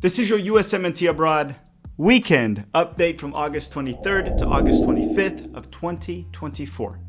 This is your USMNT Abroad weekend update from August 23rd to August 25th of 2024.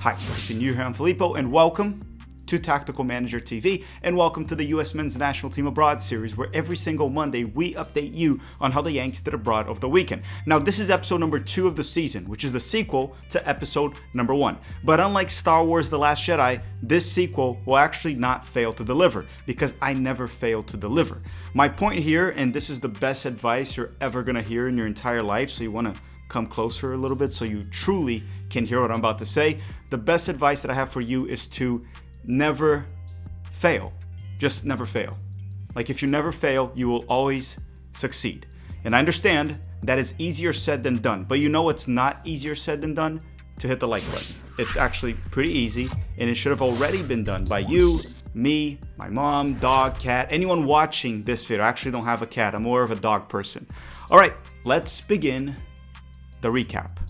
Hi, if you're new here, I'm Filippo, and welcome to Tactical Manager TV, and welcome to the US Men's National Team Abroad series, where every single Monday we update you on how the Yanks did abroad over the weekend. Now, this is episode number 2 of the season, which is the sequel to episode number 1. But unlike Star Wars The Last Jedi, this sequel will actually not fail to deliver, because I never fail to deliver. My point here, and this is the best advice you're ever gonna hear in your entire life, so you wanna come closer a little bit so you truly can hear what I'm about to say. The best advice that I have for you is to never fail. Just never fail. Like, if you never fail, you will always succeed. And I understand that is easier said than done, but you know what's not easier said than done? To hit the like button. It's actually pretty easy, and it should have already been done by you, me, my mom, dog, cat, anyone watching this video. I actually don't have a cat. I'm more of a dog person. All right, let's begin the recap.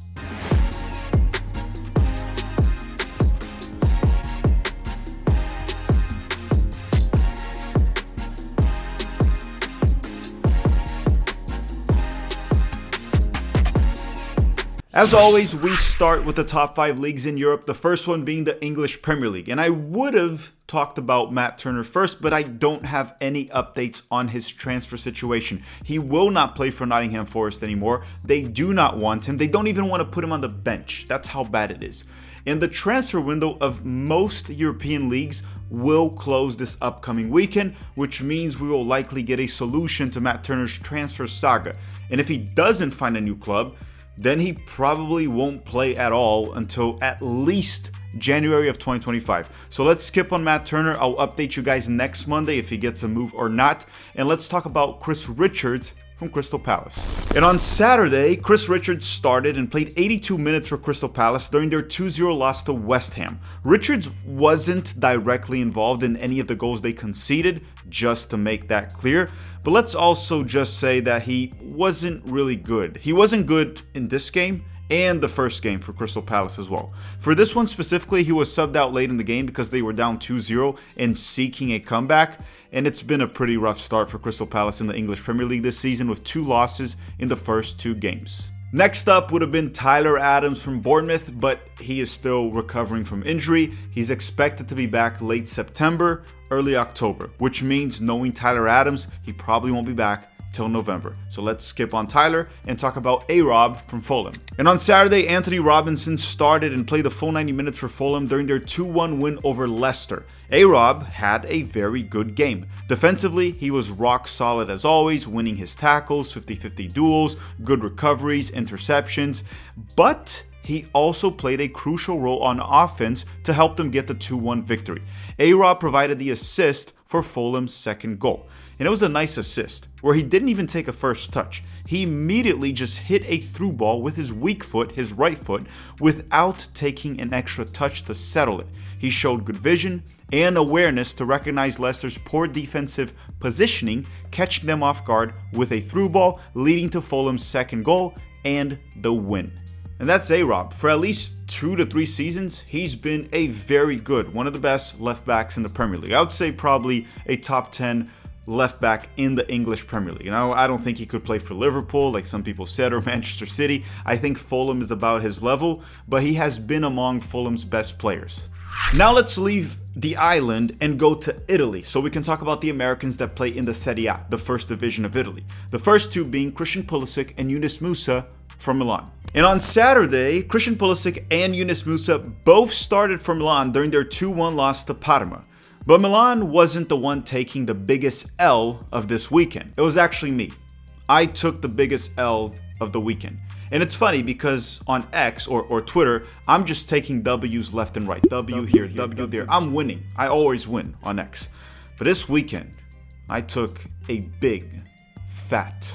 As always, we start with the top 5 leagues in Europe, the first one being the English Premier League. And I would have talked about Matt Turner first, but I don't have any updates on his transfer situation. He will not play for Nottingham Forest anymore. They do not want him. They don't even want to put him on the bench. That's how bad it is. And the transfer window of most European leagues will close this upcoming weekend, which means we will likely get a solution to Matt Turner's transfer saga. And if he doesn't find a new club, then he probably won't play at all until at least January of 2025. So let's skip on Matt Turner. I'll update you guys next Monday if he gets a move or not. And let's talk about Chris Richards from Crystal Palace. And on Saturday, Chris Richards started and played 82 minutes for Crystal Palace during their 2-0 loss to West Ham. Richards wasn't directly involved in any of the goals they conceded, just to make that clear. But let's also just say that he wasn't really good. He wasn't good in this game and the first game for Crystal Palace as well. For this one specifically, he was subbed out late in the game because they were down 2-0 and seeking a comeback. And it's been a pretty rough start for Crystal Palace in the English Premier League this season, with 2 losses in the first 2 games. Next up would have been Tyler Adams from Bournemouth, but he is still recovering from injury. He's expected to be back late September, early October, which means, knowing Tyler Adams, he probably won't be back till November. So let's skip on Tyler and talk about ARob from Fulham. And on Saturday, Anthony Robinson started and played the full 90 minutes for Fulham during their 2-1 win over Leicester. ARob had a very good game. Defensively, he was rock solid as always, winning his tackles, 50-50 duels, good recoveries, interceptions, but he also played a crucial role on offense to help them get the 2-1 victory. ARob provided the assist for Fulham's second goal. And it was a nice assist, where he didn't even take a first touch. He immediately just hit a through ball with his weak foot, his right foot, without taking an extra touch to settle it. He showed good vision and awareness to recognize Leicester's poor defensive positioning, catching them off guard with a through ball, leading to Fulham's second goal and the win. And that's ARob. For at least 2 to 3 seasons, he's been a very good, one of the best left backs in the Premier League. I would say probably a top 10 left back in the English Premier League. Now, I don't think he could play for Liverpool, like some people said, or Manchester City. I think Fulham is about his level, but he has been among Fulham's best players. Now let's leave the island and go to Italy, so we can talk about the Americans that play in the Serie A, the first division of Italy. The first 2 being Christian Pulisic and Yunus Musa from Milan. And on Saturday, Christian Pulisic and Yunus Musa both started for Milan during their 2-1 loss to Parma. But Milan wasn't the one taking the biggest L of this weekend. It was actually me. I took the biggest L of the weekend. And it's funny because on X or Twitter, I'm just taking W's left and right. W here, W there. I'm winning. I always win on X. But this weekend, I took a big, fat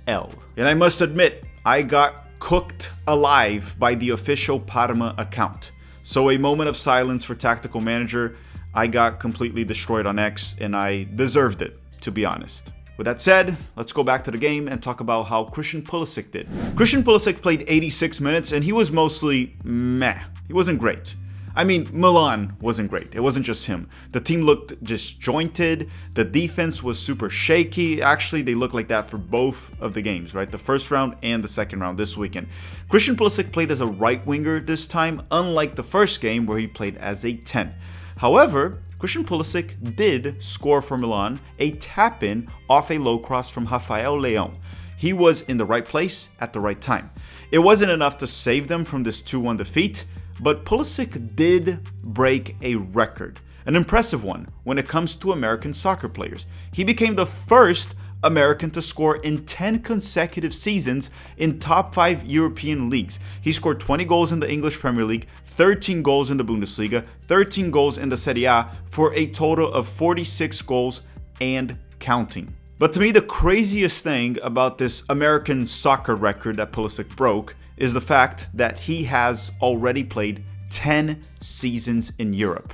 L. And I must admit, I got cooked alive by the official Parma account. So a moment of silence for Tactical Manager. I got completely destroyed on X, and I deserved it, to be honest. With that said, let's go back to the game and talk about how Christian Pulisic did. Christian Pulisic played 86 minutes, and he was mostly meh. He wasn't great. I mean, Milan wasn't great. It wasn't just him. The team looked disjointed. The defense was super shaky. Actually, they looked like that for both of the games, right? The first round and the second round this weekend. Christian Pulisic played as a right winger this time, unlike the first game where he played as a 10. However, Christian Pulisic did score for Milan a tap-in off a low cross from Rafael Leão. He was in the right place at the right time. It wasn't enough to save them from this 2-1 defeat, but Pulisic did break a record, an impressive one when it comes to American soccer players. He became the first American to score in 10 consecutive seasons in top 5 European leagues. He scored 20 goals in the English Premier League, 13 goals in the Bundesliga, 13 goals in the Serie A, for a total of 46 goals and counting. But to me, the craziest thing about this American soccer record that Pulisic broke is the fact that he has already played 10 seasons in Europe.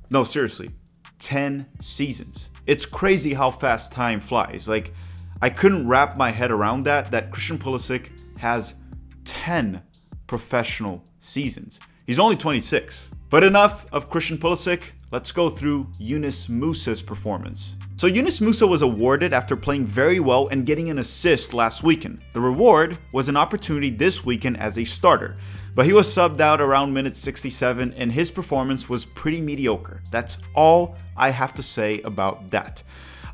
No, seriously, 10 seasons. It's crazy how fast time flies. Like, I couldn't wrap my head around that Christian Pulisic has 10 professional seasons. He's only 26. But enough of Christian Pulisic. Let's go through Yunus Musa's performance. So Yunus Musa was awarded after playing very well and getting an assist last weekend. The reward was an opportunity this weekend as a starter, but he was subbed out around minute 67 and his performance was pretty mediocre. That's all I have to say about that.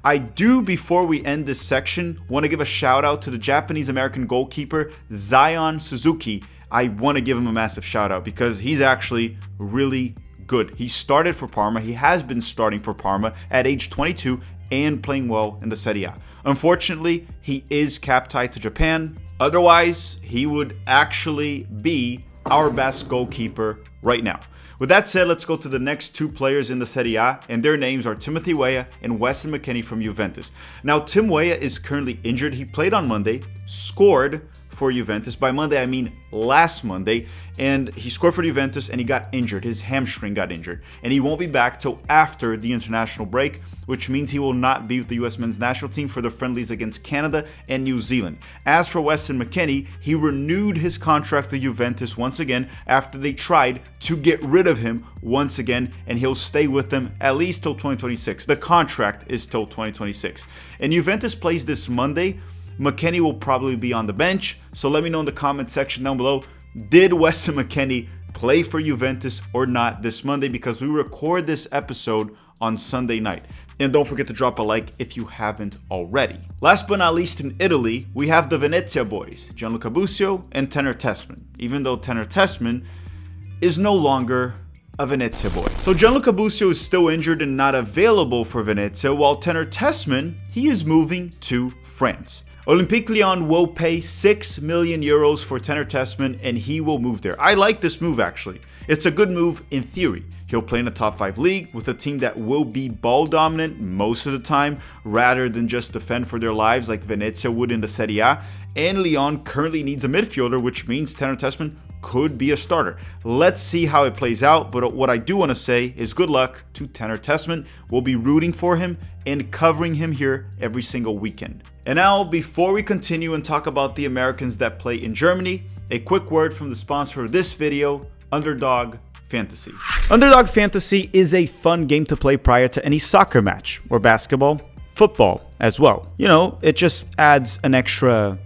I do, before we end this section, want to give a shout out to the Japanese-American goalkeeper Zion Suzuki. I want to give him a massive shout out because he's actually really good. He started for Parma. He has been starting for Parma at age 22 and playing well in the Serie A. Unfortunately, he is cap tied to Japan. Otherwise, he would actually be our best goalkeeper right now. With that said, let's go to the next two players in the Serie A, and their names are Timothy Weah and Weston McKennie from Juventus. Now, Tim Weah is currently injured. He played on Monday, scored for Juventus. By Monday, I mean last Monday. And he scored for Juventus and he got injured. His hamstring got injured. And he won't be back till after the international break, which means he will not be with the US men's national team for the friendlies against Canada and New Zealand. As for Weston McKennie, he renewed his contract with Juventus once again after they tried to get rid of him once again, and he'll stay with them at least till 2026. The contract is till 2026. And Juventus plays this Monday. McKennie will probably be on the bench, so let me know in the comment section down below, did Weston McKennie play for Juventus or not this Monday, because we record this episode on Sunday night. And don't forget to drop a like if you haven't already. Last but not least, in Italy, we have the Venezia boys, Gianluca Busio and Tenor Tessman, even though Tenor Tessman is no longer a Venezia boy. So Gianluca Busio is still injured and not available for Venezia, while Tenor Tessman, he is moving to France. Olympique Lyon will pay 6 million euros for Tenor Tessman and he will move there. I like this move actually. It's a good move in theory. He'll play in a top 5 league with a team that will be ball dominant most of the time rather than just defend for their lives like Venezia would in the Serie A. And Lyon currently needs a midfielder, which means Tenor Tessman could be a starter. Let's see how it plays out, but what I do want to say is good luck to Tenor Tessman. We'll be rooting for him and covering him here every single weekend. And now, before we continue and talk about the Americans that play in Germany, a quick word from the sponsor of this video, Underdog Fantasy. Underdog Fantasy is a fun game to play prior to any soccer match or basketball, football as well. You know, it just adds an extra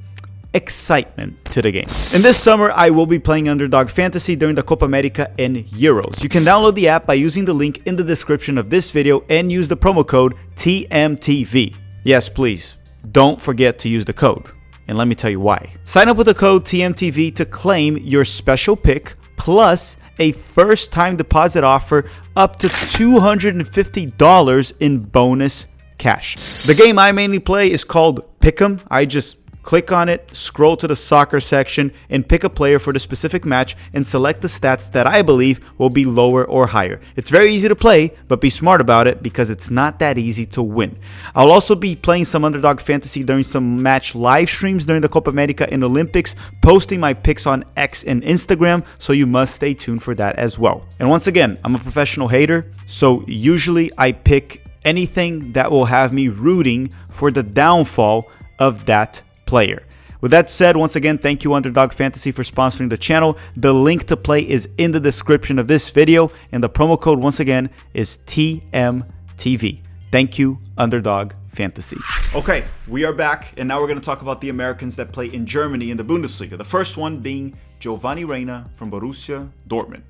excitement to the game. And this summer, I will be playing Underdog Fantasy during the Copa America and Euros. You can download the app by using the link in the description of this video and use the promo code TMTV. Yes, please, don't forget to use the code. And let me tell you why. Sign up with the code TMTV to claim your special pick plus a first-time deposit offer up to $250 in bonus cash. The game I mainly play is called Pick'em. I just click on it, scroll to the soccer section, and pick a player for the specific match and select the stats that I believe will be lower or higher. It's very easy to play, but be smart about it because it's not that easy to win. I'll also be playing some Underdog Fantasy during some match live streams during the Copa America and Olympics, posting my picks on X and Instagram, so you must stay tuned for that as well. And once again, I'm a professional hater, so usually I pick anything that will have me rooting for the downfall of that player. With that said, once again, thank you Underdog Fantasy for sponsoring the channel. The link to play is in the description of this video, and the promo code once again is TMTV. Thank you, Underdog Fantasy. Okay, we are back, and now we're going to talk about the Americans that play in Germany in the Bundesliga. The first one being Gio Reyna from Borussia Dortmund.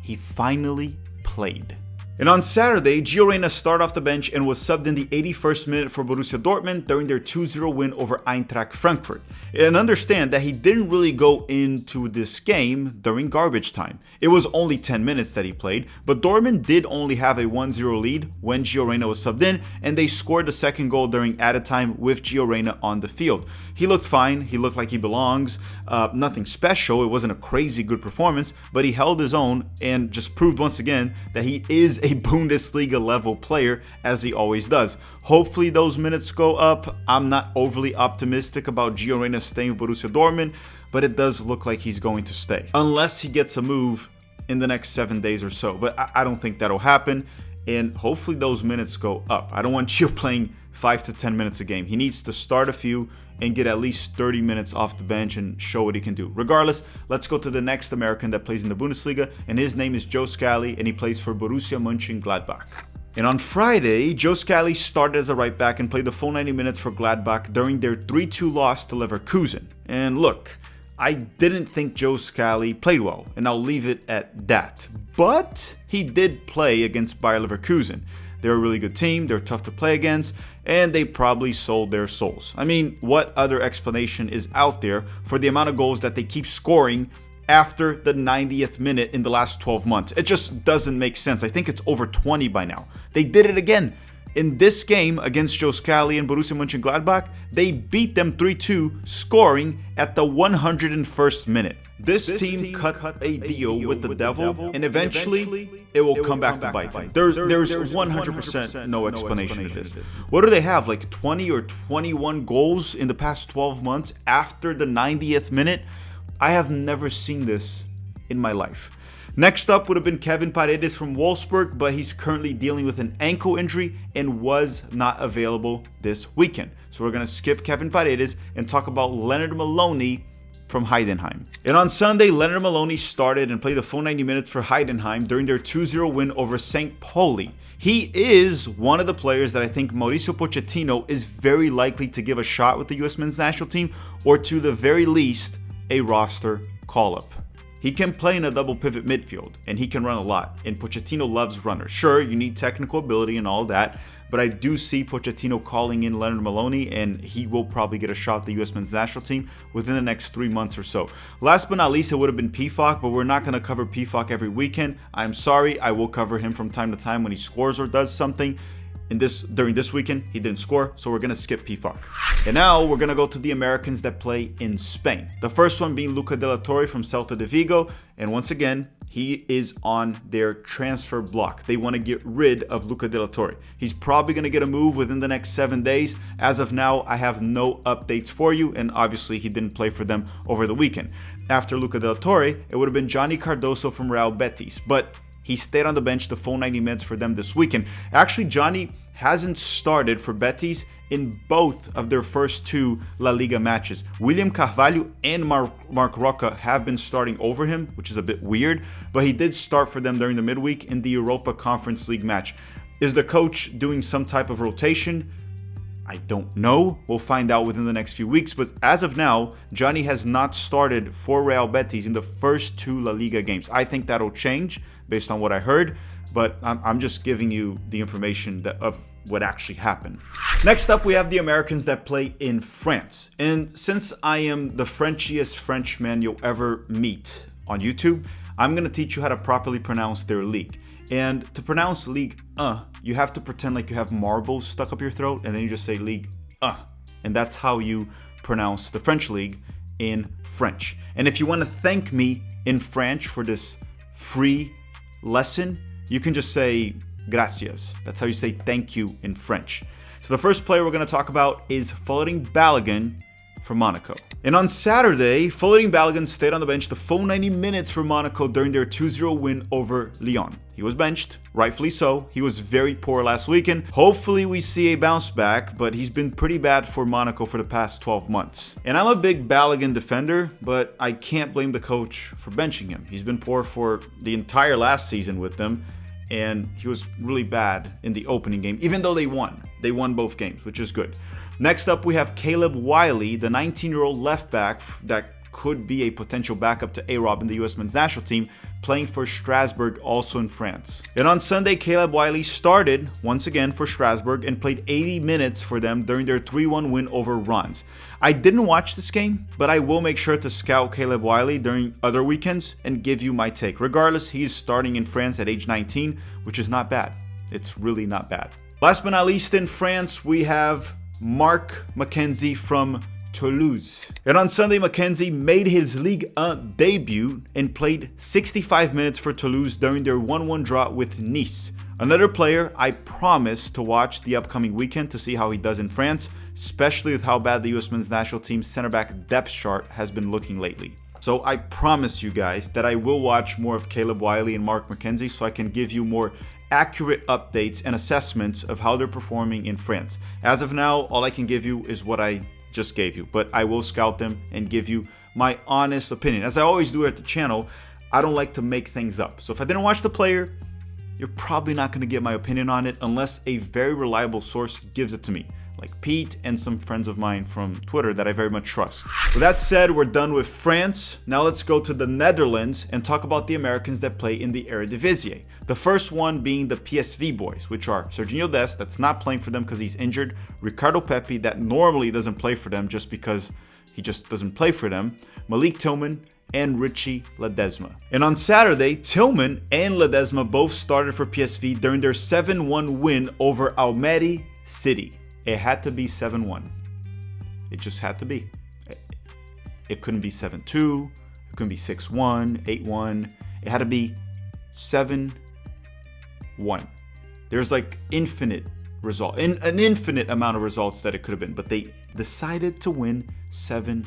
He finally played. And on Saturday, Gio Reyna started off the bench and was subbed in the 81st minute for Borussia Dortmund during their 2-0 win over Eintracht Frankfurt. And understand that he didn't really go into this game during garbage time. It was only 10 minutes that he played, but Dortmund did only have a 1-0 lead when Gio Reyna was subbed in, and they scored the second goal during added time with Gio Reyna on the field. He looked fine, he looked like he belongs, nothing special, it wasn't a crazy good performance, but he held his own and just proved once again that he is a Bundesliga level player, as he always does. Hopefully those minutes go up. I'm not overly optimistic about Gio Reyna staying with Borussia Dortmund, but it does look like he's going to stay. Unless he gets a move in the next 7 days or so, but I don't think that'll happen. And hopefully those minutes go up. I don't want Gio playing 5 to 10 minutes a game. He needs to start a few and get at least 30 minutes off the bench and show what he can do. Regardless, let's go to the next American that plays in the Bundesliga, and his name is Joe Scally, and he plays for Borussia Mönchengladbach. And on Friday, Joe Scally started as a right back and played the full 90 minutes for Gladbach during their 3-2 loss to Leverkusen. And look, I didn't think Joe Scally played well, and I'll leave it at that. But he did play against Bayer Leverkusen. They're a really good team, they're tough to play against, and they probably sold their souls. I mean, what other explanation is out there for the amount of goals that they keep scoring after the 90th minute in the last 12 months? It just doesn't make sense. I think it's over 20 by now. They did it again. In this game against Joe Scally and Borussia Mönchengladbach, they beat them 3-2, scoring at the 101st minute. This team cut a deal with the devil, and eventually it will come back to bite them. There's 100% no explanation to this. What do they have, like 20 or 21 goals in the past 12 months after the 90th minute? I have never seen this in my life. Next up would have been Kevin Paredes from Wolfsburg, but he's currently dealing with an ankle injury and was not available this weekend. So we're going to skip Kevin Paredes and talk about Leonard Maloney from Heidenheim. And on Sunday, Leonard Maloney started and played the full 90 minutes for Heidenheim during their 2-0 win over St. Pauli. He is one of the players that I think Mauricio Pochettino is very likely to give a shot with the US men's national team, or to the very least, a roster call-up. He can play in a double pivot midfield, and he can run a lot, and Pochettino loves runners. Sure, you need technical ability and all that, but I do see Pochettino calling in Leonard Maloney, and he will probably get a shot at the US men's national team within the next 3 months or so. Last but not least, it would have been Pefok, but we're not going to cover Pefok every weekend. I'm sorry, I will cover him from time to time when he scores or does something. During this weekend, he didn't score, so we're going to skip Pefok. And now we're going to go to the Americans that play in Spain. The first one being Luca de la Torre from Celta de Vigo, and once again, he is on their transfer block. They want to get rid of Luca de la Torre. He's probably going to get a move within the next 7 days. As of now, I have no updates for you, and obviously he didn't play for them over the weekend. After Luca de la Torre, it would have been Johnny Cardoso from Real Betis, but he stayed on the bench the full 90 minutes for them this weekend. Actually, Johnny hasn't started for Betis in both of their first 2 La Liga matches. William Carvalho and Marc Roca have been starting over him, which is a bit weird, but he did start for them during the midweek in the Europa Conference League match. Is the coach doing some type of rotation? I don't know. We'll find out within the next few weeks, but as of now, Johnny has not started for Real Betis in the first 2 La Liga games. I think that'll change based on what I heard, but I'm just giving you the information of what actually happened. Next up, we have the Americans that play in France. And since I am the Frenchiest Frenchman you'll ever meet on YouTube, I'm going to teach you how to properly pronounce their league. And to pronounce Ligue, you have to pretend like you have marbles stuck up your throat, and then you just say Ligue, and that's how you pronounce the French league in French. And if you want to thank me in French for this free lesson, you can just say gracias. That's how you say thank you in French. So the first player we're going to talk about is Floating Balogun for Monaco. And on Saturday, floating Balogun stayed on the bench the full 90 minutes for Monaco during their 2-0 win over Lyon. He was benched, rightfully so. He was very poor last weekend. Hopefully we see a bounce back, but he's been pretty bad for Monaco for the past 12 months. And I'm a big Balogun defender, but I can't blame the coach for benching him. He's been poor for the entire last season with them, and he was really bad in the opening game, even though they won. They won both games, which is good. Next up, we have Caleb Wiley, the 19-year-old left back that could be a potential backup to ARob in the US men's national team, playing for Strasbourg, also in France. And on Sunday, Caleb Wiley started once again for Strasbourg and played 80 minutes for them during their 3-1 win over Reims. I didn't watch this game, but I will make sure to scout Caleb Wiley during other weekends and give you my take. Regardless, he is starting in France at age 19, which is not bad. It's really not bad. Last but not least, in France, we have Marc Mackenzie from Toulouse. And on Sunday, Mackenzie made his Ligue 1 debut and played 65 minutes for Toulouse during their 1-1 draw with Nice. Another player I promise to watch the upcoming weekend to see how he does in France, especially with how bad the US men's national team's center back depth chart has been looking lately. So I promise you guys that I will watch more of Caleb Wiley and Marc Mackenzie so I can give you more accurate updates and assessments of how they're performing in France. As of now, all I can give you is what I just gave you, but I will scout them and give you my honest opinion. As I always do at the channel, I don't like to make things up. So if I didn't watch the player, you're probably not going to get my opinion on it unless a very reliable source gives it to me, like Pete and some friends of mine from Twitter that I very much trust. With that said, we're done with France. Now let's go to the Netherlands and talk about the Americans that play in the Eredivisie. The first one being the PSV boys, which are Serginho Dest, that's not playing for them because he's injured, Ricardo Pepi, that normally doesn't play for them just because he just doesn't play for them, Malik Tillman, and Richie Ledesma. And on Saturday, Tillman and Ledesma both started for PSV during their 7-1 win over Almere City. It had to be 7-1. It just had to be. It couldn't be 7-2. It couldn't be 6-1, 8-1. It had to be 7-1. There's like infinite result, an infinite amount of results that it could have been, but they decided to win 7-1.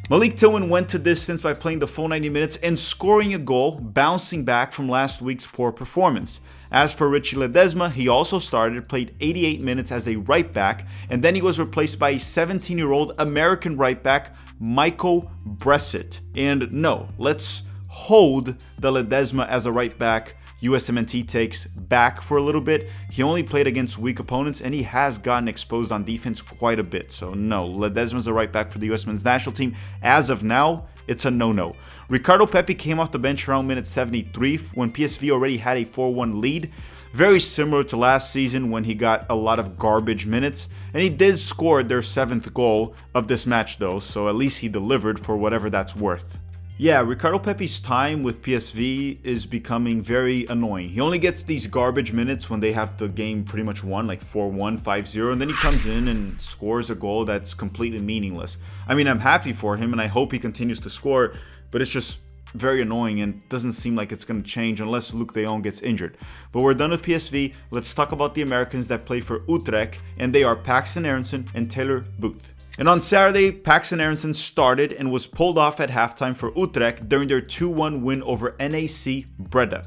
Malik Tillman went to distance by playing the full 90 minutes and scoring a goal, bouncing back from last week's poor performance. As for Richie Ledesma, he also started, played 88 minutes as a right back, and then he was replaced by a 17-year-old American right back, Michael Bressett. And no, let's hold the Ledesma as a right back USMNT takes back for a little bit. He only played against weak opponents and he has gotten exposed on defense quite a bit. So no, Ledesma's a right back for the US men's national team. As of now, it's a no-no. Ricardo Pepi came off the bench around minute 73 when PSV already had a 4-1 lead. Very similar to last season when he got a lot of garbage minutes. And he did score their 7th goal of this match though, so at least he delivered for whatever that's worth. Yeah, Ricardo Pepi's time with PSV is becoming very annoying. He only gets these garbage minutes when they have the game pretty much won, like 4-1, 5-0, and then he comes in and scores a goal that's completely meaningless. I mean, I'm happy for him, and I hope he continues to score, but it's just very annoying and doesn't seem like it's going to change unless Luc de Jong gets injured. But we're done with PSV. Let's talk about the Americans that play for Utrecht, and they are Paxton Aaronson and Taylor Booth. And on Saturday, Paxton Aaronson started and was pulled off at halftime for Utrecht during their 2-1 win over NAC Breda.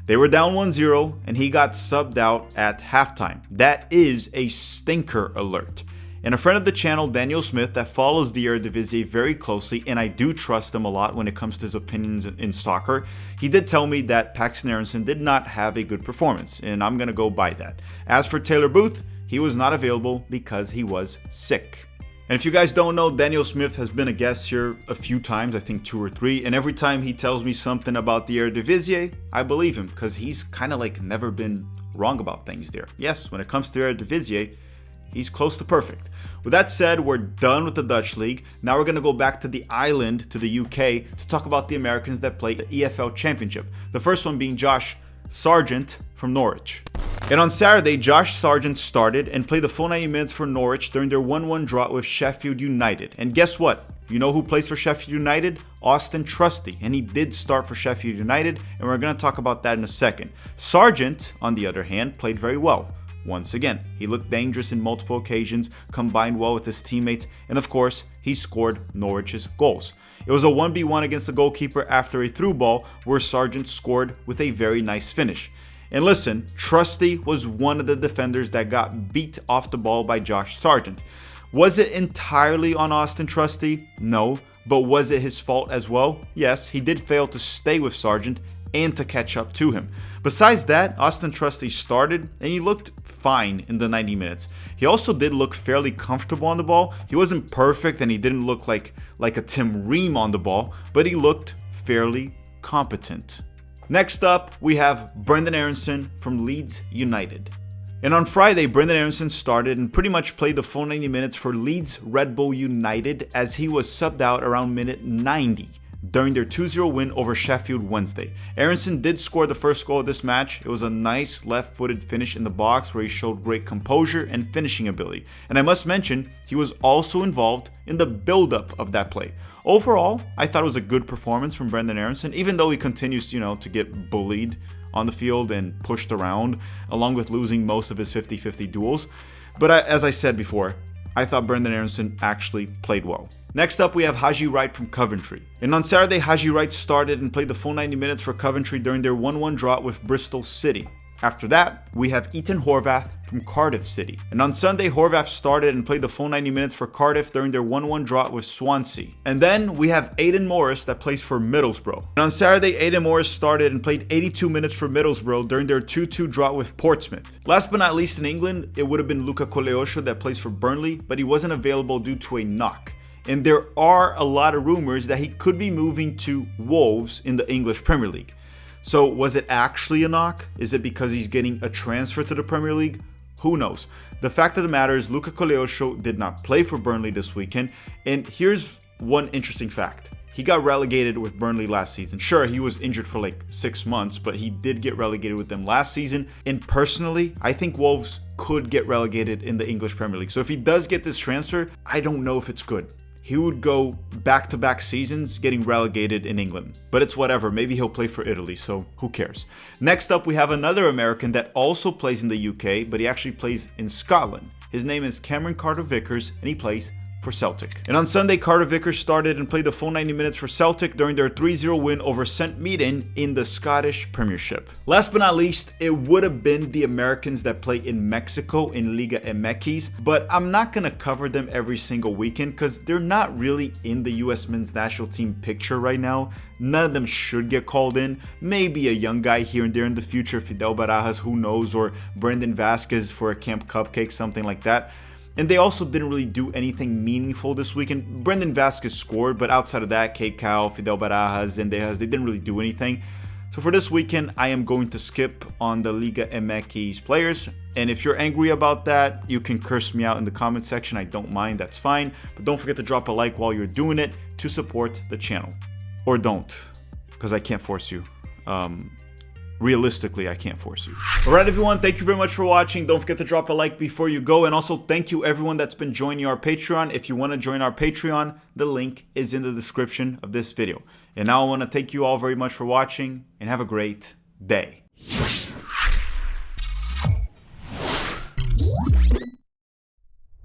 They were down 1-0 and he got subbed out at halftime. That is a stinker alert. And a friend of the channel, Daniel Smith, that follows the Eredivisie very closely, and I do trust him a lot when it comes to his opinions in soccer, he did tell me that Paxton Aaronson did not have a good performance, and I'm going to go by that. As for Taylor Booth, he was not available because he was sick. And if you guys don't know, Daniel Smith has been a guest here a few times, I think 2 or 3, and every time he tells me something about the Eredivisie, I believe him, because he's kind of like never been wrong about things there. Yes, when it comes to Eredivisie, he's close to perfect. With that said, we're done with the Dutch League. Now we're going to go back to the island, to the UK, to talk about the Americans that play the EFL Championship. The first one being Josh Sargent from Norwich. And on Saturday, Josh Sargent started and played the full 90 minutes for Norwich during their 1-1 draw with Sheffield United. And guess what? You know who plays for Sheffield United? Austin Trusty. And he did start for Sheffield United, and we're going to talk about that in a second. Sargent, on the other hand, played very well. once again. He looked dangerous in multiple occasions, combined well with his teammates, and of course, he scored Norwich's goals. It was a 1v1 against the goalkeeper after a through ball where Sargent scored with a very nice finish. And listen, Trusty was one of the defenders that got beat off the ball by Josh Sargent. Was it entirely on Austin Trusty? No. But was it his fault as well? Yes, he did fail to stay with Sargent and to catch up to him. Besides that, Austin Trusty started and he looked fine in the 90 minutes. He also did look fairly comfortable on the ball. He wasn't perfect and he didn't look like a Tim Ream on the ball, but he looked fairly competent. Next up, we have Brenden Aaronson from Leeds United. And on Friday, Brenden Aaronson started and pretty much played the full 90 minutes for Leeds Red Bull United as he was subbed out around minute 90 during their 2-0 win over Sheffield Wednesday. Aaronson did score the first goal of this match. It was a nice left-footed finish in the box where he showed great composure and finishing ability. And I must mention, he was also involved in the build-up of that play. Overall, I thought it was a good performance from Brenden Aaronson, even though he continues, to get bullied on the field and pushed around, along with losing most of his 50-50 duels. But as I said before, I thought Brenden Aaronson actually played well. Next up, we have Haji Wright from Coventry. And on Saturday, Haji Wright started and played the full 90 minutes for Coventry during their 1-1 draw with Bristol City. After that, we have Ethan Horvath from Cardiff City. And on Sunday, Horvath started and played the full 90 minutes for Cardiff during their 1-1 draw with Swansea. And then we have Aidan Morris that plays for Middlesbrough. And on Saturday, Aidan Morris started and played 82 minutes for Middlesbrough during their 2-2 draw with Portsmouth. Last but not least in England, it would have been Luca Coleosho that plays for Burnley, but he wasn't available due to a knock. And there are a lot of rumors that he could be moving to Wolves in the English Premier League. So was it actually a knock? Is it because he's getting a transfer to the Premier League? Who knows? The fact of the matter is Luca Coleosho did not play for Burnley this weekend. And here's one interesting fact. He got relegated with Burnley last season. Sure, he was injured for like 6 months, but he did get relegated with them last season. And personally, I think Wolves could get relegated in the English Premier League. So if he does get this transfer, I don't know if it's good. He would go back-to-back seasons getting relegated in England. But it's whatever, maybe he'll play for Italy, so who cares? Next up, we have another American that also plays in the UK, but he actually plays in Scotland. His name is Cameron Carter-Vickers, and he plays for Celtic. And on Sunday, Carter-Vickers started and played the full 90 minutes for Celtic during their 3-0 win over St Mirren in the Scottish Premiership. Last but not least, it would have been the Americans that play in Mexico in Liga MX, but I'm not going to cover them every single weekend because they're not really in the US men's national team picture right now. None of them should get called in. Maybe a young guy here and there in the future, Fidel Barajas, who knows, or Brendan Vasquez for a Camp Cupcake, something like that. And they also didn't really do anything meaningful this weekend. Brendan Vasquez scored, but outside of that, Kate Cow, Fidel Barajas, and they didn't really do anything. So for this weekend, I am going to skip on the Liga MX players. And if you're angry about that, you can curse me out in the comment section. I don't mind, that's fine. But don't forget to drop a like while you're doing it to support the channel. Or don't, because I can't force you. Realistically, I can't force you. Alright everyone, thank you very much for watching. Don't forget to drop a like before you go. And also thank you everyone that's been joining our Patreon. If you want to join our Patreon, the link is in the description of this video. And now I want to thank you all very much for watching and have a great day.